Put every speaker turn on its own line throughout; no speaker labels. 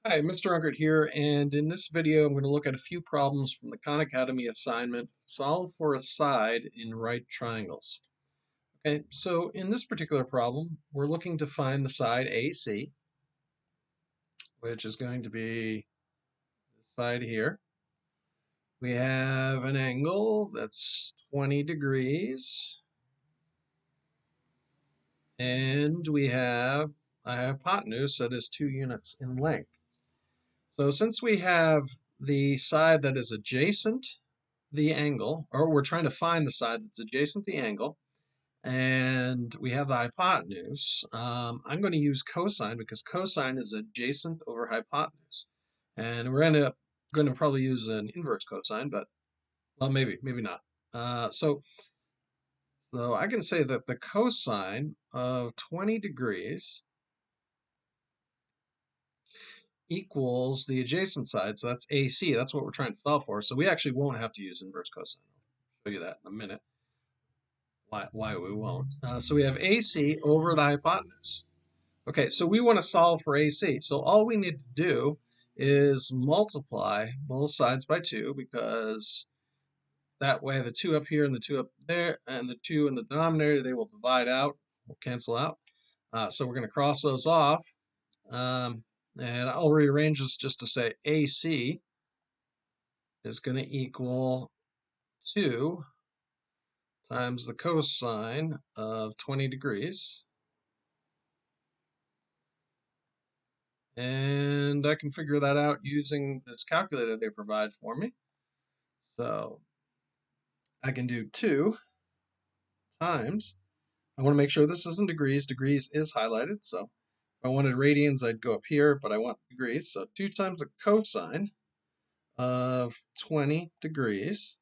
Hi, Mr. Unkert here, and in this video I'm going to look at a few problems from the Khan Academy assignment, Solve for a Side in Right Triangles. Okay, so in this particular problem, we're looking to find the side AC, which is going to be this side here. We have an angle that's 20 degrees, and we have a hypotenuse that is 2 units in length. So since we have the side that is adjacent the angle, or we're trying to find the side that's adjacent to the angle, and we have the hypotenuse, I'm going to use cosine because cosine is adjacent over hypotenuse. And we're going to probably use an inverse cosine, but, well, maybe not. So I can say that the cosine of 20 degrees equals the adjacent side, so that's AC. That's what we're trying to solve for. So we actually won't have to use inverse cosine. I'll show you that in a minute. Why we won't. So we have AC over the hypotenuse. Okay, so we want to solve for AC. So all we need to do is multiply both sides by 2, because that way the 2 up here and the 2 up there and the 2 in the denominator, they will divide out, will cancel out. So we're going to cross those off. And I'll rearrange this just to say AC is going to equal 2 times the cosine of 20 degrees. And I can figure that out using this calculator they provide for me. So I can do 2 times, I want to make sure this isn't degrees. Degrees is highlighted. So if I wanted radians, I'd go up here, but I want degrees. So 2 times the cosine of 20 degrees.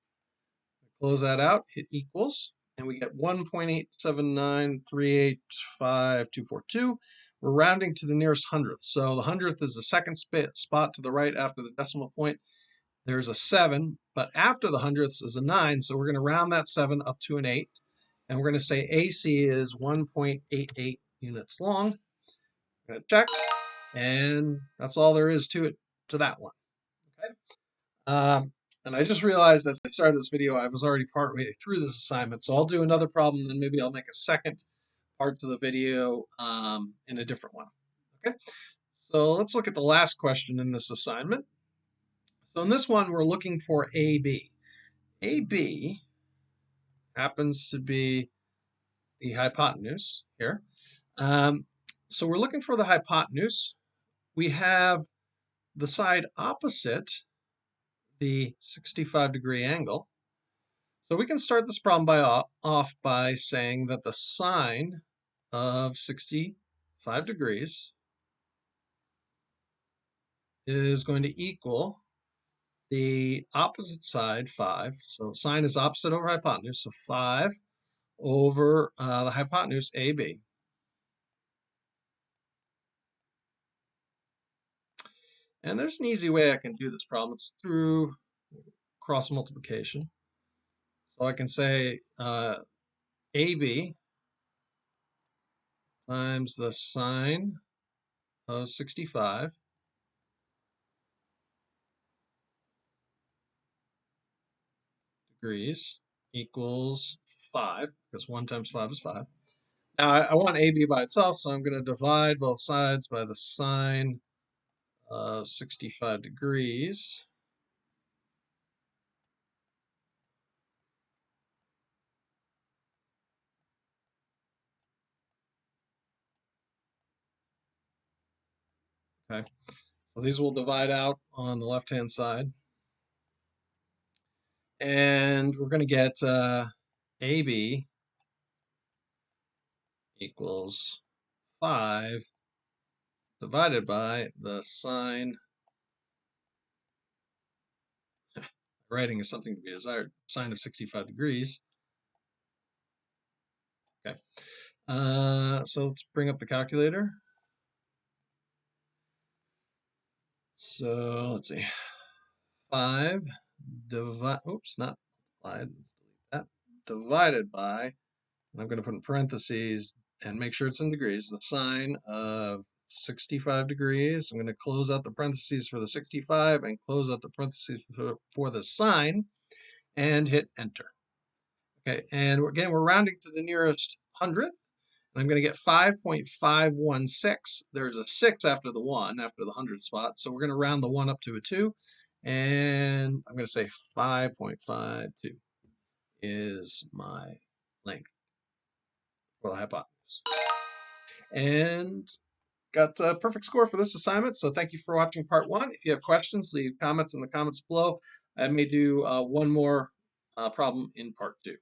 Close that out, hit equals, and we get 1.879385242. We're rounding to the nearest hundredth. So the hundredth is the second spot to the right after the decimal point. There's a 7, but after the hundredths is a 9, so we're going to round that 7 up to an 8. And we're going to say AC is 1.88 units long. I'm going to check, and that's all there is to it, to that one. Okay. And I just realized as I started this video, I was already partway through this assignment, so I'll do another problem, and maybe I'll make a second part to the video in a different one. Okay, so let's look at the last question in this assignment. So in this one, we're looking for AB. AB happens to be the hypotenuse here. So we're looking for the hypotenuse. We have the side opposite the 65-degree angle. So we can start this problem off by saying that the sine of 65 degrees is going to equal the opposite side, 5. So sine is opposite over hypotenuse, so 5 over the hypotenuse, AB. And there's an easy way I can do this problem. It's through cross multiplication. So I can say AB times the sine of 65 degrees equals 5, because 1 times 5 is 5. Now I want AB by itself, so I'm going to divide both sides by the sine of 65 degrees. Okay, so these will divide out on the left-hand side. And we're going to get AB equals 5 divided by the sine, writing is something to be desired, sine of 65 degrees. Okay, so let's bring up the calculator. So let's see, 5 divided by, and I'm going to put in parentheses and make sure it's in degrees, the sine of 65 degrees. I'm going to close out the parentheses for the 65 and close out the parentheses for the sine and hit enter. Okay, and again, we're rounding to the nearest hundredth. I'm going to get 5.516. There's a 6 after the 1, after the hundredth spot. So we're going to round the 1 up to a 2. And I'm going to say 5.52 is my length for the hypotenuse. And got a perfect score for this assignment. So thank you for watching part 1. If you have questions, leave comments in the comments below. I may do one more problem in part 2.